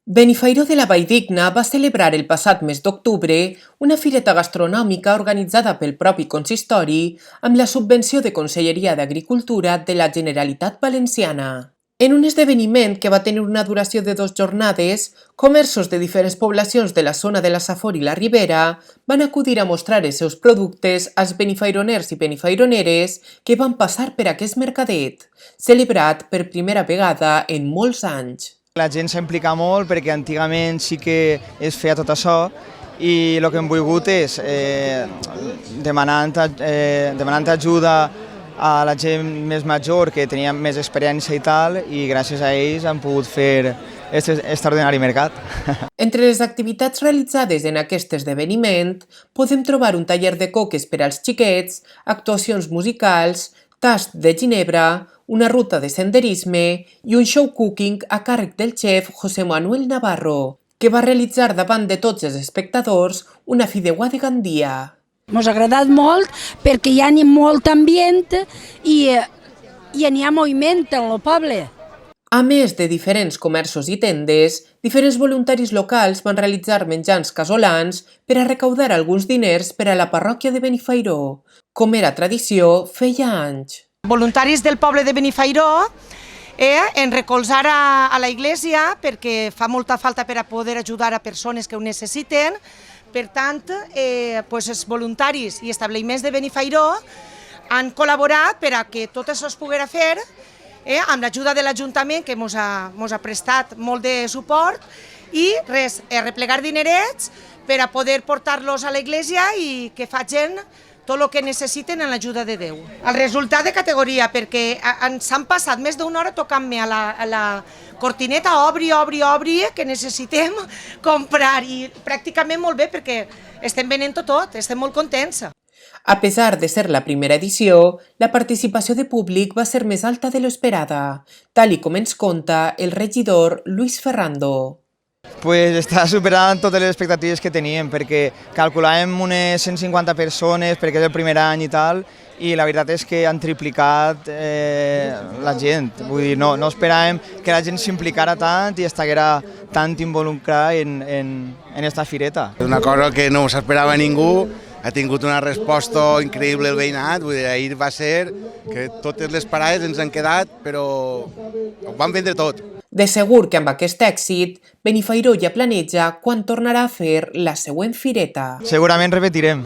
Benifairó de la Valldigna va celebrar el passat mes d'octubre una fireta gastronòmica organitzada pel propi consistori amb la subvenció de Conselleria d'Agricultura de la Generalitat Valenciana. En un esdeveniment que va tenir una duració de 2 jornades, comerços de diferents poblacions de la zona de la Safor i la Ribera van acudir a mostrar els seus productes als benifaironers i benifaironeres que van passar per aquest mercadet, celebrat per primera vegada en molts anys. La gent s'implica molt perquè antigament sí que es feia tot això i el que hem volgut és demanant ajuda a la gent més major que tenia més experiència i tal, i gràcies a ells han pogut fer aquest extraordinari mercat. Entre les activitats realitzades en aquest esdeveniment podem trobar un taller de coques per als xiquets, actuacions musicals, tast de ginebra, una ruta de senderisme i un show cooking a càrrec del xef José Manuel Navarro, que va realitzar davant de tots els espectadors una fideuà de Gandia. Ens ha agradat molt perquè hi ha molt ambient i n'hi ha moviment en el poble. A més de diferents comerços i tendes, diferents voluntaris locals van realitzar menjans casolans per a recaudar alguns diners per a la parròquia de Benifairó, com era tradició feia anys. Voluntaris del poble de Benifairó en recolzar a la Iglesia perquè fa molta falta per a poder ajudar a persones que ho necessiten. Per tant, els voluntaris i establiments de Benifairó han col·laborat per a que tot això es poguera fer amb l'ajuda de l'Ajuntament, que ens ha prestat molt de suport, i replegar dinerets per a poder portar-los a l'Església i que facin tot el que necessiten en l'ajuda de Déu. El resultat de categoria, perquè s'han passat més d'una hora tocant-me a la cortineta, obri, que necessitem comprar, i pràcticament molt bé perquè estem venent tot, estem molt contents. A pesar de ser la primera edició, la participació de públic va ser més alta de l'esperada, tal com ens conta el regidor Luis Ferrando. Pues està superant totes les expectatives que teníem, perquè calculàvem unes 150 persones perquè és el primer any i tal, i la veritat és que han triplicat la gent. Vull dir, no esperàvem que la gent s'implicara tant i estiguera tant involucrada en esta fireta. És una cosa que no s'esperava ningú, ha tingut una resposta increïble el veïnat, vull dir, ahir va ser que totes les parades ens han quedat, però ho van vendre tot. De segur que amb aquest èxit, Benifairó ja planeja quan tornarà a fer la següent fireta. Segurament repetirem.